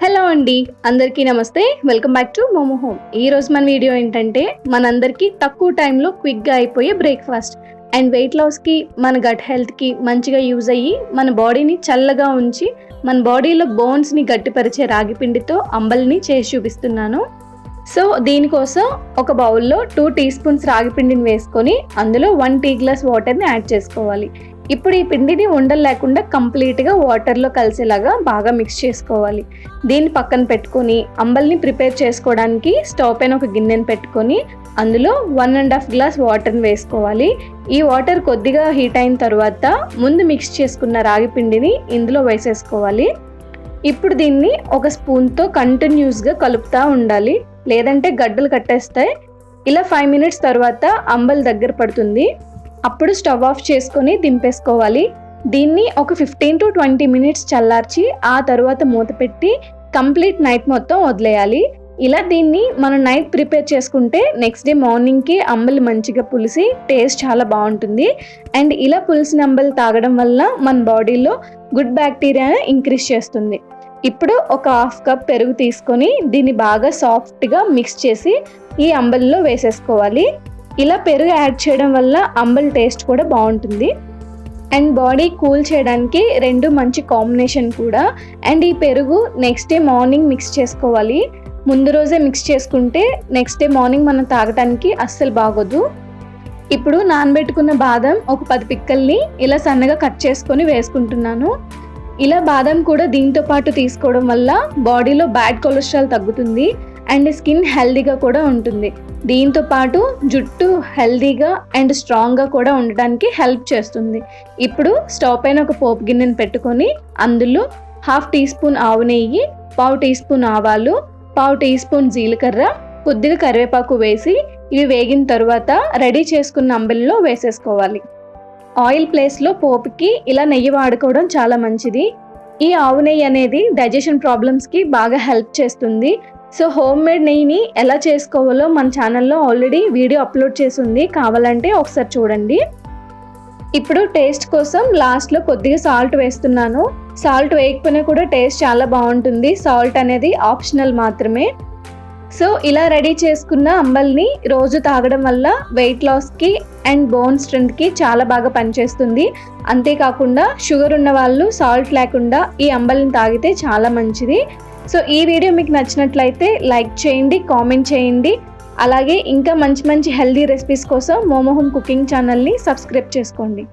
Hello అండి, అందరికీ నమస్తే. Welcome back to momo home. ఈరోజు మన వీడియో ఏంటంటే మనందరికీ తక్కువ టైంలో క్విక్గా అయిపోయే బ్రేక్ఫాస్ట్ అండ్ వెయిట్ లాస్కి, మన గట్ హెల్త్కి మంచిగా యూజ్ అయ్యి మన బాడీని చల్లగా ఉంచి మన బాడీలో బోన్స్ని గట్టిపరిచే రాగి పిండితో అంబలిని చేసి చూపిస్తున్నాను. సో దీనికోసం ఒక బౌల్లో 2 టీ స్పూన్స్ రాగి పిండిని వేసుకొని అందులో 1 టీ గ్లాస్ వాటర్ని యాడ్ చేసుకోవాలి. ఇప్పుడు ఈ పిండిని ఉండలు లేకుండా కంప్లీట్గా వాటర్లో కలిసేలాగా బాగా మిక్స్ చేసుకోవాలి. దీన్ని పక్కన పెట్టుకొని అంబల్ని ప్రిపేర్ చేసుకోవడానికి స్టవ్ పైన ఒక గిన్నెని పెట్టుకొని అందులో 1.5 గ్లాస్ వాటర్ని వేసుకోవాలి. ఈ వాటర్ కొద్దిగా హీట్ అయిన తర్వాత ముందు మిక్స్ చేసుకున్న రాగి పిండిని ఇందులో వేసేసుకోవాలి. ఇప్పుడు దీన్ని ఒక స్పూన్తో కంటిన్యూస్గా కలుపుతూ ఉండాలి, లేదంటే గడ్డలు కట్టేస్తాయి. ఇలా 5 మినిట్స్ తర్వాత అంబల్ దగ్గర పడుతుంది. అప్పుడు స్టవ్ ఆఫ్ చేసుకొని దింపేసుకోవాలి. దీన్ని ఒక 15 to 20 మినిట్స్ చల్లార్చి ఆ తర్వాత మూత పెట్టి కంప్లీట్ నైట్ మొత్తం వదిలేయాలి. ఇలా దీన్ని మనం నైట్ ప్రిపేర్ చేసుకుంటే నెక్స్ట్ డే మార్నింగ్కి అంబలి మంచిగా పులిసి టేస్ట్ చాలా బాగుంటుంది. అండ్ ఇలా పులిసిన అంబలి తాగడం వల్ల మన బాడీలో గుడ్ బ్యాక్టీరియాని ఇంక్రీజ్ చేస్తుంది. ఇప్పుడు ఒక 1/2 కప్ పెరుగు తీసుకొని దీన్ని బాగా సాఫ్ట్గా మిక్స్ చేసి ఈ అంబలిలో వేసేసుకోవాలి. ఇలా పెరుగు యాడ్ చేయడం వల్ల అంబలి టేస్ట్ కూడా బాగుంటుంది అండ్ బాడీ కూల్ చేయడానికి 2 మంచి కాంబినేషన్ కూడా. అండ్ ఈ పెరుగు నెక్స్ట్ డే మార్నింగ్ మిక్స్ చేసుకోవాలి. ముందు రోజే మిక్స్ చేసుకుంటే నెక్స్ట్ డే మార్నింగ్ మనం తాగడానికి అస్సలు బాగోదు. ఇప్పుడు నానబెట్టుకున్న బాదం ఒక 10 పిక్కల్ని ఇలా సన్నగా కట్ చేసుకొని వేసుకుంటున్నాను. ఇలా బాదం కూడా దీంతో పాటు తీసుకోవడం వల్ల బాడీలో బ్యాడ్ కొలెస్ట్రాల్ తగ్గుతుంది అండ్ స్కిన్ హెల్దీగా కూడా ఉంటుంది. దీంతో పాటు జుట్టు హెల్దీగా అండ్ స్ట్రాంగ్గా కూడా ఉండడానికి హెల్ప్ చేస్తుంది. ఇప్పుడు స్టవ్ పైన ఒక పోపు గిన్నెని పెట్టుకొని అందులో 1/2 టీ స్పూన్ ఆవు నెయ్యి, 1/4 టీ స్పూన్ ఆవాలు, 1/4 టీ స్పూన్ జీలకర్ర, కొద్దిగా కరివేపాకు వేసి ఇవి వేగిన తర్వాత రెడీ చేసుకున్న అంబలిలో వేసేసుకోవాలి. ఆయిల్ ప్లేస్లో పోపుకి ఇలా నెయ్యి వాడుకోవడం చాలా మంచిది. ఈ ఆవు నెయ్యి అనేది డైజెషన్ ప్రాబ్లమ్స్కి బాగా హెల్ప్ చేస్తుంది. సో హోమ్ మేడ్ నెయ్యిని ఎలా చేసుకోవాలో మన ఛానల్లో ఆల్రెడీ వీడియో అప్లోడ్ చేసి ఉంది, కావాలంటే ఒకసారి చూడండి. ఇప్పుడు టేస్ట్ కోసం లాస్ట్లో కొద్దిగా సాల్ట్ వేస్తున్నాను. సాల్ట్ వేయకపోయినా కూడా టేస్ట్ చాలా బాగుంటుంది. సాల్ట్ అనేది ఆప్షనల్ మాత్రమే. సో ఇలా రెడీ చేసుకున్న అంబల్ని రోజు తాగడం వల్ల వెయిట్ లాస్కి అండ్ బోన్ స్ట్రెంత్కి చాలా బాగా పనిచేస్తుంది. అంతేకాకుండా షుగర్ ఉన్న వాళ్ళు సాల్ట్ లేకుండా ఈ అంబల్ని తాగితే చాలా మంచిది. సో ఈ వీడియో మీకు నచ్చినట్లయితే లైక్ చేయండి, కామెంట్ చేయండి. అలాగే ఇంకా మంచి మంచి హెల్దీ రెసిపీస్ కోసం మోమో హోమ్ కుకింగ్ ఛానల్ని సబ్స్క్రైబ్ చేసుకోండి.